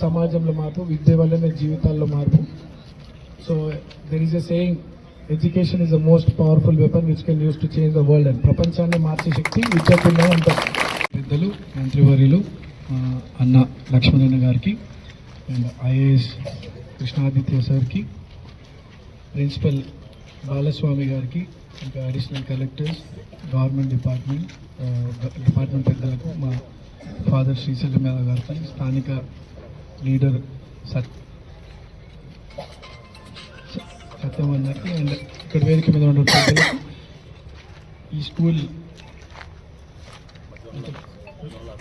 సమాజంలో మార్పు, విద్య వల్లనే జీవితాల్లో మార్పు. So there is a saying, education is the most powerful weapon which can use to change the world. And ప్రపంచాన్ని మార్చే శక్తి విద్యకున్నది అంటారు. పెద్దలు, మంత్రివర్యులు అన్న లక్ష్మణన్న గారికి అండ్ ఐఏఎస్ కృష్ణాదిత్య సార్కి, ప్రిన్సిపల్ బాలస్వామి గారికి, ఇంకా అడిషనల్ కలెక్టర్స్, గవర్నమెంట్ డిపార్ట్మెంట్ పెద్దలకు, మా ఫాదర్ శ్రీశైలం యాదవ్ గారికి, స్థానిక లీడర్ సత్యమన్నకి, అండ్ ఇక్కడ వేదిక మీద ఉన్న పెద్దలకు, ఈ school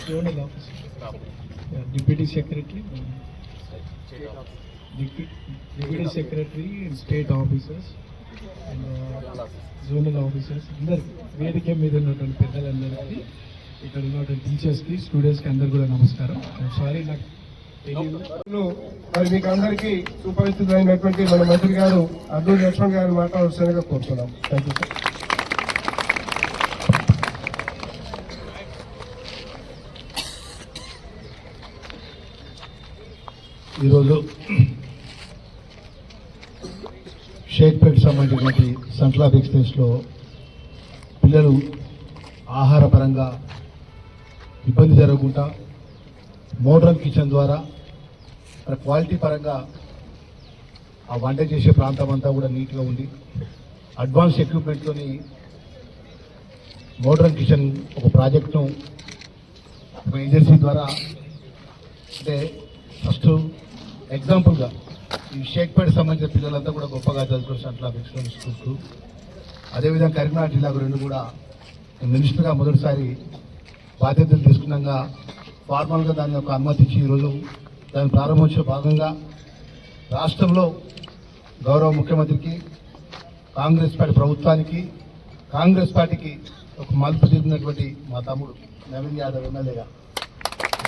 zonal officer, deputy secretary and state officers and zonal officers, అందరు వేదిక మీద ఉన్నటువంటి పెద్దలందరికీ, ఇక్కడ ఉన్నటువంటి టీచర్స్కి, స్టూడెంట్స్కి అందరు కూడా నమస్కారం. సారీ నాకు మరి మీకు అందరికీ సుపరిచితులైనటువంటి మన మంత్రి గారు అబ్దుల్ లక్ష్మణ్ గారు మాట్లాడాల్సిందిగా కోరుతున్నాం. Thank you sir. ఈరోజు షేక్పేట్ సంబంధించినటువంటి సెంట్రల్ ఆఫ్ ఎక్స్ప్రెస్లో పిల్లలు ఆహారపరంగా ఇబ్బంది జరగకుండా మోడ్రన్ కిచెన్ ద్వారా క్వాలిటీ పరంగా ఆ వంట చేసే ప్రాంతం అంతా కూడా నీట్గా ఉంది. అడ్వాన్స్ ఎక్విప్మెంట్తోని మోడ్రన్ కిచెన్ ఒక ప్రాజెక్టును ఒక ఏజెన్సీ ద్వారా, అంటే ఫస్ట్ ఎగ్జాంపుల్గా ఈ షేక్పేట్ సంబంధించిన పిల్లలంతా కూడా గొప్పగా చదువుకున్న సెంట్రల్ ఆఫ్ ఎక్సలెన్స్ స్కూల్స్, అదేవిధంగా కరీంనగర్ జిల్లాకు రెండు కూడా మినిస్టర్గా మొదటిసారి బాధ్యతలు తీసుకున్నాక ఫార్మల్గా దాని యొక్క అనుమతి ఇచ్చి ఈరోజు దాని ప్రారంభోత్సవ భాగంగా రాష్ట్రంలో గౌరవ ముఖ్యమంత్రికి, కాంగ్రెస్ పార్టీ ప్రభుత్వానికి, కాంగ్రెస్ పార్టీకి ఒక మలుపు తిరిగినటువంటి మా తమ్ముడు నవీన్ యాదవ్ ఎమ్మెల్యేగా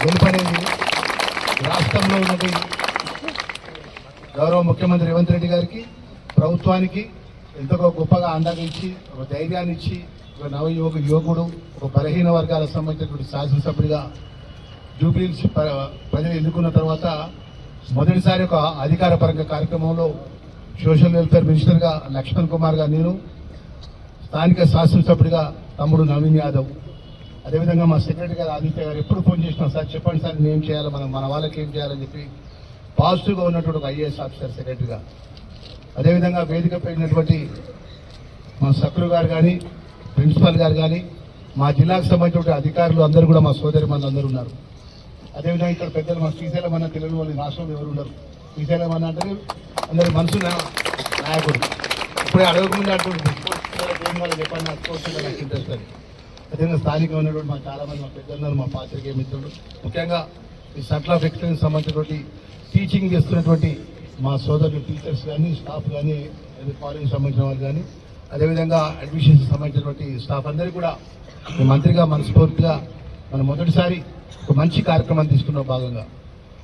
గెలుపనేది రాష్ట్రంలో ఉన్నది గౌరవ ముఖ్యమంత్రి రేవంత్ రెడ్డి గారికి, ప్రభుత్వానికి ఎంతో గొప్పగా అండగా ఇచ్చి, ఒక ధైర్యాన్ని ఇచ్చి, ఒక యువకుడు, ఒక బలహీన వర్గాలకు సంబంధించినటువంటి శాసనసభ్యుడిగా జూబ్లీహిల్స్ ప్రజలు ఎన్నుకున్న తర్వాత మొదటిసారి ఒక అధికారపరంగా కార్యక్రమంలో సోషల్ వెల్ఫేర్ మినిస్టర్గా లక్ష్మణ్ కుమార్ గారు, నేను స్థానిక శాసనసభ్యుడిగా తమ్ముడు నవీన్ యాదవ్, అదేవిధంగా మా సెక్రటరీ గారు ఆదిత్య గారు ఎప్పుడు ఫోన్ చేసినా సార్ చెప్పండి సార్ నేను ఏం చేయాలి, మన వాళ్ళకి ఏం చేయాలని చెప్పి పాజిటివ్గా ఉన్నటువంటి ఒక ఐఏఎస్ ఆఫీసర్ సెక్రటరీగా, అదేవిధంగా వేదిక పైనటువంటి మా సక్రు గారు కానీ, ప్రిన్సిపల్ గారు కానీ, మా జిల్లాకు సంబంధించిన అధికారులు అందరూ కూడా మా సోదరి మంది అందరూ ఉన్నారు. అదేవిధంగా ఇక్కడ పెద్దలు మా శ్రీశైలం అన్న తెలియని వాళ్ళు రాష్ట్రంలో ఎవరు ఉన్నారు. శ్రీశైలం అన్న అంటే అందరి మనసు నాయకుడు, ఇప్పుడే అడగకముందు అటువంటి వాళ్ళు చెప్పండి నాకు స్పోర్ట్స్ నాకు ఇంట్రెస్ట్ అని. అదేవిధంగా స్థానికంగా ఉన్నటువంటి మా చాలామంది మా పెద్దలు, మా పాత్రికేయ మిత్రులు, ముఖ్యంగా ఈ సెంట్రల్ ఆఫ్ ఎక్సలెన్స్ సంబంధించినటువంటి టీచింగ్ చేస్తున్నటువంటి మా సోదరులు టీచర్స్ కానీ, స్టాఫ్ కానీ, కాలేజీకి సంబంధించిన వాళ్ళు కానీ, అదేవిధంగా అడ్మిషన్స్ సంబంధించినటువంటి స్టాఫ్ అందరికీ కూడా మంత్రిగా మనస్ఫూర్తిగా మనం మొదటిసారి ఒక మంచి కార్యక్రమాన్ని తీసుకున్న భాగంగా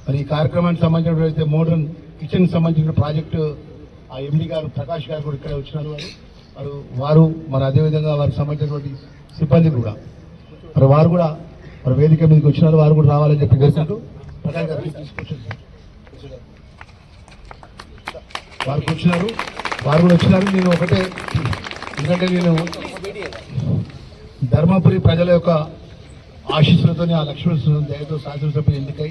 మరి ఈ కార్యక్రమానికి సంబంధించినటువంటి మోడర్న్ కిచెన్ సంబంధించిన ప్రాజెక్టు ఆ ఎండి గారు ప్రకాష్ గారు కూడా ఇక్కడే వచ్చినారు. వారు మరి అదేవిధంగా వారికి సంబంధించినటువంటి సిబ్బంది కూడా వారు కూడా మరి వేదిక మీదకి వచ్చినారు. వారు కూడా రావాలని చెప్పి కోరుకుంటూ ప్రకాష్ గారు వారు కూడా వచ్చినారు. నేను ఒకటే, ఎందుకంటే నేను ధర్మపురి ప్రజల యొక్క ఆశీస్సులతోనే ఆ లక్ష్మణ దయతో శాసనసభ్యులు ఎన్నికై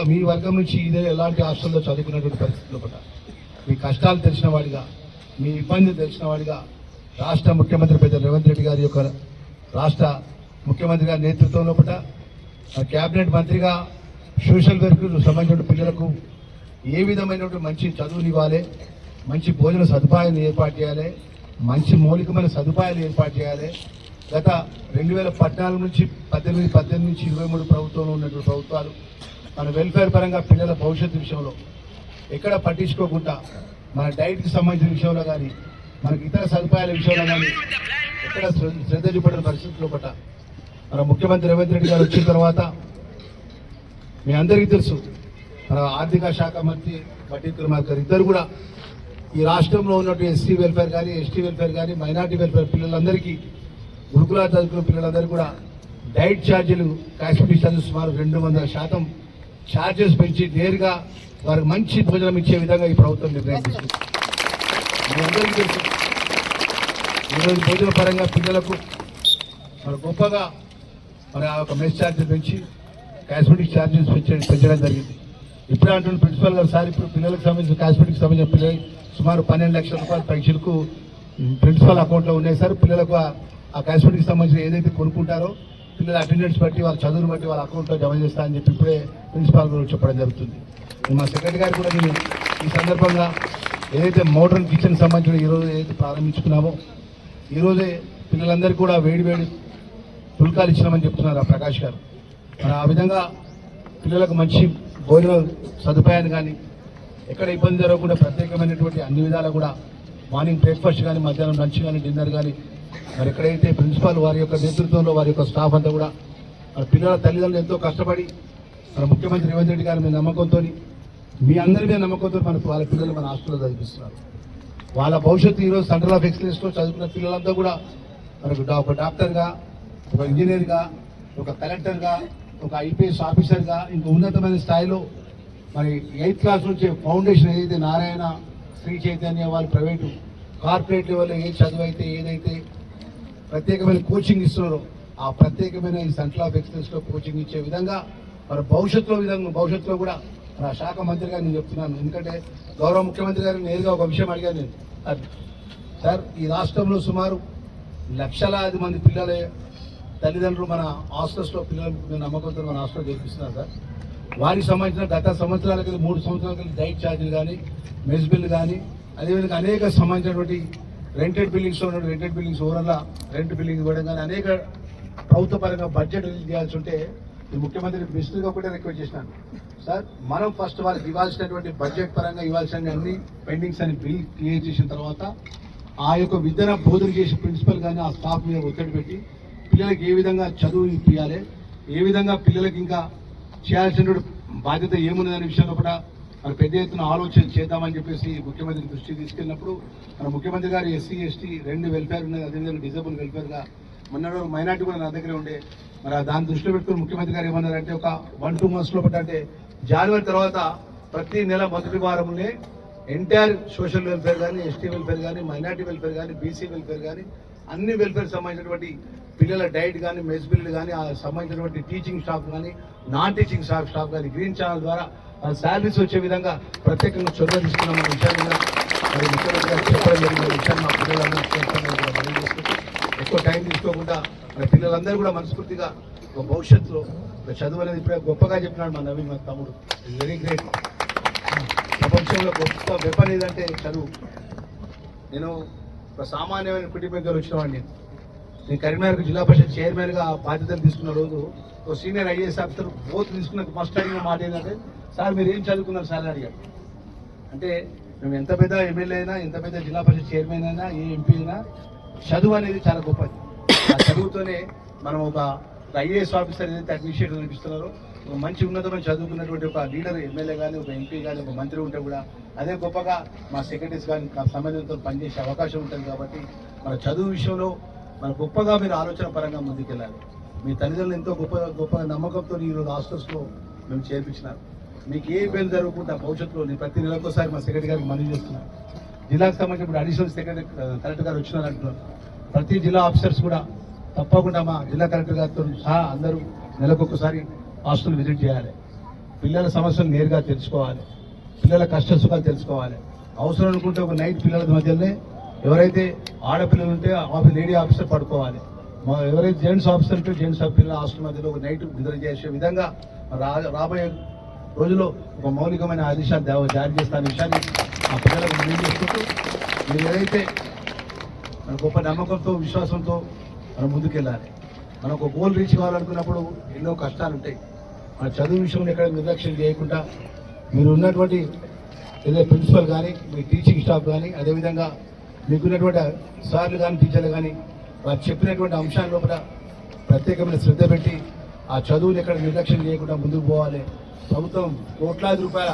మీ వర్గం నుంచి ఇదే ఎలాంటి హాస్టల్లో చదువుకున్నటువంటి పరిస్థితుల్లో కూడా మీ కష్టాలు తెలిసిన వాడిగా, మీ ఇబ్బంది తెలిసిన వాడిగా రాష్ట్ర ముఖ్యమంత్రి పెద్ద రేవంత్ రెడ్డి గారి యొక్క రాష్ట్ర ముఖ్యమంత్రి గారి నేతృత్వంలో కూడా క్యాబినెట్ మంత్రిగా సోషల్ వెల్ఫేర్ సంబంధించిన పిల్లలకు ఏ విధమైనటువంటి మంచి చదువునివ్వాలి, మంచి భోజన సదుపాయాలు ఏర్పాటు చేయాలి, మంచి మౌలికమైన సదుపాయాలు ఏర్పాటు చేయాలి. గత 2014 నుంచి 18 నుంచి 23 ప్రభుత్వంలో ఉన్నటువంటి ప్రభుత్వాలు మన వెల్ఫేర్ పరంగా పిల్లల భవిష్యత్తు విషయంలో ఎక్కడ పట్టించుకోకుండా మన డైట్కి సంబంధించిన విషయంలో కానీ, మనకి ఇతర సదుపాయాల విషయంలో కానీ ఎక్కడ శ్రద్ధ చూపడిన పరిస్థితుల్లో పట్ల మన ముఖ్యమంత్రి రేవంత్ రెడ్డి గారు వచ్చిన తర్వాత మీ అందరికీ తెలుసు, మన ఆర్థిక శాఖ మంత్రి బట్టి విక్రమార్క ఇద్దరు కూడా ఈ రాష్ట్రంలో ఉన్నటువంటి ఎస్సీ వెల్ఫేర్ కానీ, ఎస్టీ వెల్ఫేర్ కానీ, మైనార్టీ వెల్ఫేర్ పిల్లలందరికీ, గురుకులాలు చదువుకున్న పిల్లలందరికీ కూడా డైట్ ఛార్జీలు, క్యాష్ ఫీజు సుమారు 200% ఛార్జెస్ పెంచి నేరుగా వారికి మంచి భోజనం ఇచ్చే విధంగా ఈ ప్రభుత్వం నిర్ణయం తీసుకుంది. మీ అందరికీ తెలుసు ఈరోజు భోజన పరంగా పిల్లలకు మరి గొప్పగా మరి ఆ యొక్క మెస్ ఛార్జెస్ పెంచి కాస్మెటిక్ ఛార్జెస్ పెంచడం జరిగింది. ఇప్పుడే అంటున్న ప్రిన్సిపల్ గారు సార్ ఇప్పుడు పిల్లలకు సంబంధించిన కాస్మెటిక్ సంబంధించిన పిల్లలు సుమారు 12 లక్షల రూపాయల పైసలకు ప్రిన్సిపల్ అకౌంట్లో ఉన్నాయి సార్. పిల్లలకు ఆ కాస్మెటిక్ సంబంధించిన ఏదైతే కొనుక్కుంటారో పిల్లల అటెండెన్స్ బట్టి వాళ్ళ చదువును బట్టి వాళ్ళ అకౌంట్లో జమ చేస్తా అని చెప్పి ఇప్పుడే ప్రిన్సిపాల్ గారు చెప్పడం జరుగుతుంది. మా సెక్రటరీ గారు కూడా నేను ఈ సందర్భంగా ఏదైతే మోడర్న్ కిచెన్ సంబంధించిన ఈరోజు ఏదైతే ప్రారంభించుకున్నామో ఈరోజే పిల్లలందరికీ కూడా వేడి పుల్కాలు ఇచ్చినామని చెప్తున్నారు ఆ ప్రకాష్ గారు. మరి ఆ విధంగా పిల్లలకు మంచి భోజన సదుపాయాన్ని కానీ ఎక్కడ ఇబ్బంది జరగకుండా ప్రత్యేకమైనటువంటి అన్ని విధాలు కూడా మార్నింగ్ బ్రేక్ఫాస్ట్ కానీ మధ్యాహ్నం లంచ్ కానీ డిన్నర్ కానీ మరి ఎక్కడైతే ప్రిన్సిపాల్ వారి యొక్క నేతృత్వంలో వారి యొక్క స్టాఫ్ అంతా కూడా మన పిల్లల తల్లిదండ్రులు ఎంతో కష్టపడి మన ముఖ్యమంత్రి రేవంత్ రెడ్డి గారి మీద నమ్మకంతో మీ అందరి మీద నమ్మకంతో వాళ్ళ పిల్లలు మన హాస్టల్లో చదివిస్తున్నారు. వాళ్ళ భవిష్యత్తు ఈరోజు సెంటర్ ఆఫ్ ఎక్సలెన్స్లో చదువుకున్న పిల్లలంతా కూడా మనకు ఒక డాక్టర్గా, ఒక ఇంజనీర్గా, ఒక కలెక్టర్గా, ఒక ఐపీఎస్ ఆఫీసర్గా ఇంకా ఉన్నతమైన స్థాయిలో మరి 8th క్లాస్ నుంచి ఫౌండేషన్ ఏదైతే నారాయణ, శ్రీ చైతన్య వాళ్ళు ప్రైవేటు కార్పొరేట్ లెవెల్లో ఏ చదువు అయితే ఏదైతే ప్రత్యేకమైన కోచింగ్ ఇస్తున్నారో ఆ ప్రత్యేకమైన ఈ సెంటర్ ఆఫ్ ఎక్సలెన్స్లో కోచింగ్ ఇచ్చే విధంగా మరి భవిష్యత్తులో కూడా నా శాఖ మంత్రిగా నేను చెప్తున్నాను. ఎందుకంటే గౌరవ ముఖ్యమంత్రి గారు నేరుగా ఒక విషయం అడిగాను నేను, సార్ ఈ రాష్ట్రంలో సుమారు లక్షలాది మంది పిల్లల తల్లిదండ్రులు మన హాస్టల్స్లో పిల్లలు నమ్మకంతో మన హాస్టల్లో చేర్పిస్తున్నారు సార్. వారికి సంబంధించిన గత సంవత్సరాలకి 3 సంవత్సరాలకి డైట్ ఛార్జీలు కానీ మెస్ బిల్లు కానీ అదేవిధంగా అనేక సంబంధించినటువంటి రెంటెడ్ బిల్డింగ్స్లో ఉన్న రెంటెడ్ బిల్డింగ్స్ ఓవరాల్గా రెంట్ బిల్డింగ్ ఇవ్వడం కానీ అనేక ప్రభుత్వ పరంగా బడ్జెట్ రిలీజ్ చేయాల్సి ఉంటే ఈ ముఖ్యమంత్రి మినిస్టర్గా కూడా రిక్వెస్ట్ చేసినాను సార్, మనం ఫస్ట్ వాళ్ళకి ఇవ్వాల్సినటువంటి బడ్జెట్ పరంగా ఇవ్వాల్సిన అన్ని పెండింగ్స్ అని బిల్ క్లియర్ చేసిన తర్వాత ఆ యొక్క విద్యను బోధన చేసి ప్రిన్సిపల్ కానీ ఆ స్టాఫ్ మీద ఒత్తిడి పెట్టి పిల్లలకి ఏ విధంగా చదువు ఇప్పించాలి, ఏ విధంగా పిల్లలకి ఇంకా చేయాల్సిన బాధ్యత ఏమున్నదనే విషయంలో కూడా మరి పెద్ద ఎత్తున ఆలోచన చేద్దామని చెప్పేసి ముఖ్యమంత్రి దృష్టికి తీసుకెళ్ళినప్పుడు మన ముఖ్యమంత్రి గారు ఎస్సీ ఎస్టీ 2 వెల్ఫేర్ ఉన్నది, అదేవిధంగా డిజేబుల్ వెల్ఫేర్గా మొన్న మైనార్టీ కూడా నా దగ్గర ఉండే మరి దాన్ని దృష్టిలో పెట్టుకుని ముఖ్యమంత్రి గారు ఏమన్నారంటే ఒక 1-2 months లోపల అంటే జనవరి తర్వాత ప్రతి నెల మొదటి వారంలో ఎంటైర్ సోషల్ వెల్ఫేర్ కానీ, ఎస్టీ వెల్ఫేర్ కానీ, మైనార్టీ వెల్ఫేర్ కానీ, బీసీ వెల్ఫేర్ కానీ అన్ని వెల్ఫేర్ సంబంధించినటువంటి పిల్లల డైట్ కానీ, మెస్ బిల్లు కానీ, ఆ సంబంధించినటువంటి టీచింగ్ స్టాఫ్ కానీ, నాన్ టీచింగ్ స్టాఫ్ కానీ గ్రీన్ ఛానల్ ద్వారా శాలరీస్ వచ్చే విధంగా ప్రత్యేకంగా చొరవ తీసుకున్నామన్న విషయాన్ని మరి ముఖ్యమంత్రి గారు చెప్పడం జరిగిన విషయాన్ని మా పిల్లలందరూ ఎక్కువ టైం తీసుకోకుండా మన పిల్లలందరూ కూడా మనస్ఫూర్తిగా ఒక భవిష్యత్తులో చదువు అనేది ఇప్పుడే గొప్పగా చెప్పినాడు మా నవీన్, మా తమ్ముడు. It's very great. ప్రపంచంలో గొప్ప వెపన్ ఏదంటే చదువు. నేను ఒక సామాన్యమైన కుటుంబంతో వచ్చిన వాడిని. నేను కరీంనగర్ జిల్లా పరిషత్ చైర్మన్గా బాధ్యతలు తీసుకున్న రోజు ఒక సీనియర్ ఐఏఎస్ ఆఫీసర్ బోత్ తీసుకున్న ఫస్ట్ అడిగిన మాట ఏంటంటే, సార్ మీరు ఏం చదువుకున్నారు సార్ అని అడిగారు. అంటే మేము ఎంత పెద్ద ఎమ్మెల్యే అయినా, ఎంత పెద్ద జిల్లా పరిషత్ చైర్మన్ అయినా, ఏ ఎంపీ అయినా చదువు అనేది చాలా గొప్పది. ఆ చదువుతోనే మనం ఒక ఐఏఎస్ ఆఫీసర్ ఏదైతే అడ్మినిస్ట్రేటర్ అనిపిస్తున్నారో ఒక మంచి ఉన్నతమైన చదువుకున్నటువంటి ఒక లీడర్ ఎమ్మెల్యే కానీ, ఒక ఎంపీ కానీ, ఒక మంత్రి ఉంటే కూడా అదే గొప్పగా మా సెక్రటరీస్ కానీ సంబంధింతో పనిచేసే అవకాశం ఉంటుంది. కాబట్టి మన చదువు విషయంలో మన గొప్పగా మీరు ఆలోచన పరంగా ముందుకెళ్ళాలి. మీ తల్లిదండ్రులు ఎంతో గొప్ప నమ్మకంతో ఈరోజు హాస్టల్స్లో మేము చేర్పించినారు. మీకు ఏ ఇబ్బంది జరగకుండా భవిష్యత్తులో నేను ప్రతి నెలకోసారి మా సెక్రటరీ గారికి మనవి చేస్తున్నాను. జిల్లాకు సంబంధించి ఇప్పుడు అడిషనల్ సెక్రటరీ కలెక్టర్ గారు వచ్చినారు అంటున్నారు. ప్రతి జిల్లా ఆఫీసర్స్ కూడా తప్పకుండా మా జిల్లా కలెక్టర్ గారితో సహా అందరూ నెలకొకసారి హాస్టల్ విజిట్ చేయాలి. పిల్లల సమస్యలు నేరుగా తెలుసుకోవాలి, పిల్లల కష్ట సుఖాలు తెలుసుకోవాలి. అవసరం అనుకుంటే ఒక నైట్ పిల్లల మధ్యలోనే ఎవరైతే ఆడపిల్లలు ఉంటే లేడీ ఆఫీసర్ పడుకోవాలి, ఎవరైతే జెంట్స్ ఆఫీసర్ ఉంటే జెంట్స్ పిల్లల హాస్టల్ మధ్యలో ఒక నైట్ నిద్ర చేసే విధంగా రాబోయే రోజుల్లో ఒక మౌలికమైన ఆదేశాలు జారీ చేస్తానే విషయాన్ని ఆ పిల్లలకు తెలియజేసుకుంటూ మీరు ఏదైతే మన గొప్ప నమ్మకంతో విశ్వాసంతో మనం ముందుకెళ్ళాలి. మనం ఒక గోల్ రీచ్ కావాలనుకున్నప్పుడు ఎన్నో కష్టాలు ఉంటాయి. మన చదువు విషయంలో ఎక్కడ నిర్లక్ష్యం చేయకుండా మీరు ఉన్నటువంటి ఏదైతే ప్రిన్సిపల్ కానీ, మీ టీచింగ్ స్టాఫ్ కానీ, అదేవిధంగా మీకున్నటువంటి సార్లు కానీ, టీచర్లు కానీ వారు చెప్పినటువంటి అంశాల లోపల ప్రత్యేకమైన శ్రద్ధ పెట్టి ఆ చదువుని ఎక్కడ నిర్లక్ష్యం చేయకుండా ముందుకు పోవాలి. ప్రభుత్వం కోట్లాది రూపాయల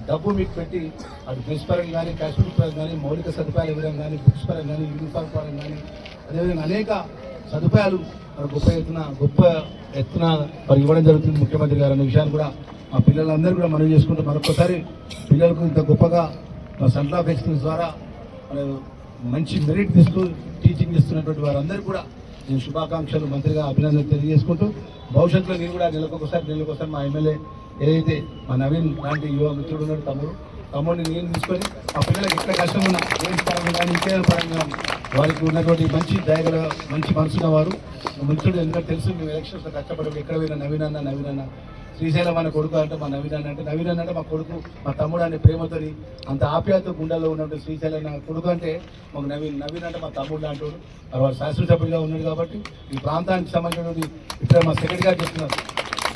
డబ్బు మీకు పెట్టి అటు డ్రెస్ పరంగా కానీ, కాస్మెటిక్ పరంగా కానీ, మౌలిక సదుపాయాలు ఇవ్వడం కానీ, బుక్స్ పరంగా కానీ, యూనిఫామ్ పరంగా కానీ, అదేవిధంగా అనేక సదుపాయాలు గొప్ప ఎత్తున మరి ఇవ్వడం జరుగుతుంది ముఖ్యమంత్రి గారు అనే విషయాన్ని కూడా మా పిల్లలందరూ కూడా మనం చేసుకుంటూ మరొకసారి పిల్లలకు ఇంత గొప్పగా మా సెంటర్ ఆఫ్ ఎక్సలెన్స్ ద్వారా మన మంచి మెరిట్ తీస్తూ టీచింగ్ ఇస్తున్నటువంటి వారందరూ కూడా నేను శుభాకాంక్షలు మంత్రిగా అభినందనలు తెలియజేసుకుంటూ భవిష్యత్తులో నేను కూడా నెలకొకసారి మా ఎమ్మెల్యే ఏదైతే మా నవీన్ లాంటి యువ మిత్రుడు ఉన్నాడు తమ్ముడిని నేను తీసుకొని ఆ పిల్లలకి ఎక్కడ కష్టం ఉన్నా గేమ్స్ పరంగా కానీ ఇంకేదో పరంగా వారికి ఉన్నటువంటి మంచి దయగల మంచి మనసున్న వారు మిత్రుడు ఎందుకంటే తెలుసు మేము ఎలక్షన్స్ కష్టపడి ఎక్కడ పోయినా నవీన్ అన్న శ్రీశైలం అనే కొడుకు అంటే మా నవీన్ అంటే మా కొడుకు మా తమ్ముడు అనే ప్రేమతో అంత ఆప్యాయత గుండెల్లో ఉన్నట్టు శ్రీశైలం నా కొడుకు అంటే మాకు నవీన్ అంటే మా తమ్ముడు అంటాడు వారు శాసనసభ్యులుగా ఉన్నాడు కాబట్టి ఈ ప్రాంతానికి సంబంధించినటువంటి ఇక్కడ మా సెక్రటరీ గారు చెప్తున్నారు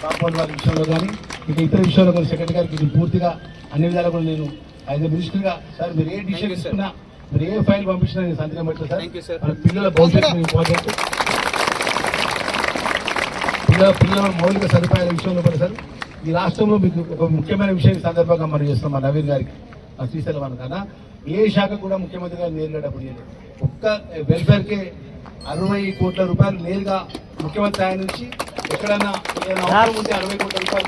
కాంపౌండ్ వారి విషయంలో కానీ ఇక ఇతర విషయంలో కూడా సెక్రటరీ గారికి ఇది పూర్తిగా అన్ని విధాలు కూడా నేను యాజ్ ఎ మినిస్టర్గా సార్ మీరు ఏ డిసిషన్ ఇస్తున్నా మీరు ఏ ఫైల్ పంపించినా నేను సంతకం పెట్టలేదు సార్ మన పిల్లల భవిష్యత్తు ఇంపార్టెంట్ పిల్లల మౌలిక సదుపాయాల విషయంలో కూడా సార్ ఈ రాష్ట్రంలో మీకు ఒక ముఖ్యమైన విషయం సందర్భంగా మనం చేస్తున్నాం మా నవీన్ గారికి మా శ్రీశైలం అన్న కదా ఏ శాఖ కూడా ముఖ్యమంత్రి గారు నేరుగా డబ్బులు ఇవ్వలేదు ఒక్క వెల్ఫేర్కే 60 కోట్ల రూపాయలు నేరుగా ముఖ్యమంత్రి ఆయన నుంచి ఎక్కడన్నా ఏదైనా అవసరం ఉంటే 60 కోట్ల రూపాయలు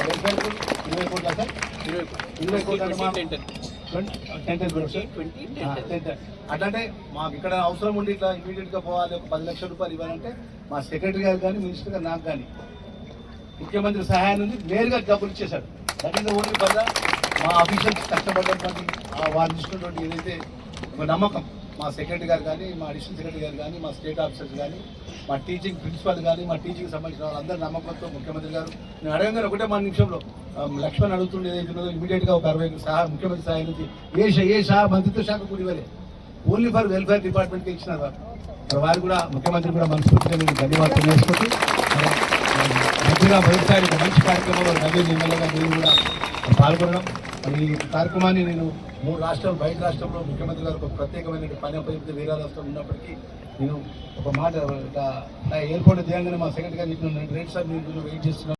వెల్ఫేర్కు 20 కోట్ల సార్ 20 కోట్ల అట్లాంటే మాకు ఇక్కడ అవసరం ఉండి ఇట్లా ఇమీడియట్ గా పోవాలి ఒక 10 లక్షల రూపాయలు ఇవ్వాలంటే మా సెక్రటరీ గారు కానీ మినిస్టర్ గారు నాకు కానీ ముఖ్యమంత్రి సహాయం నుంచి నేరుగా డబ్బులు ఇచ్చేశాడు. దట్ ఈస్ ఓన్లీ వల్ల మా అఫీషియల్స్ కష్టపడ్డటువంటి వారు తీసుకున్నటువంటి ఏదైతే ఒక నమ్మకం మా సెక్రటరీ గారు కానీ మా అడిషనల్ సెక్రటరీ గారు కానీ మా స్టేట్ ఆఫీసర్స్ కానీ మా టీచింగ్ ప్రిన్సిపల్ కానీ మా టీచింగ్ సంబంధించిన వాళ్ళందరూ నమ్మకంతో ముఖ్యమంత్రి గారు నేను అడగగానే ఒకటే మన నిమిషంలో లక్ష్మణ్ అడుగుతుండే ఏదైతే ఇమీడియట్ గా ఒక 60 సహా ముఖ్యమంత్రి సహాయం నుంచి ఏ మంత్రిత్వ శాఖ కూడా ఇవ్వలే ఓన్లీ ఫర్ వెల్ఫేర్ డిపార్ట్మెంట్కి ఇచ్చినారు వారు కూడా ముఖ్యమంత్రి కూడా మనస్ఫూర్తిగా నేను ధన్యవాదాలు చేసుకుంటూ మంచిగా మొదటిసారి మంచి కార్యక్రమంలో నవీన్ ఎమ్మెల్యేగా నేను కూడా పాల్గొనడం ఈ కార్యక్రమాన్ని నేను 3 రాష్ట్రాలు బయట రాష్ట్రంలో ముఖ్యమంత్రి గారు ఒక ప్రత్యేకమైన పని అప్పచెప్తే వేరే రాష్ట్రం ఉన్నప్పటికీ నేను ఒక మాట ఎయిర్పోర్ట్ దిగంగానే మా సెక్రటరీ గారు చెప్పిన రేట్ సార్ మీరు వెయిట్ చేస్తున్నాను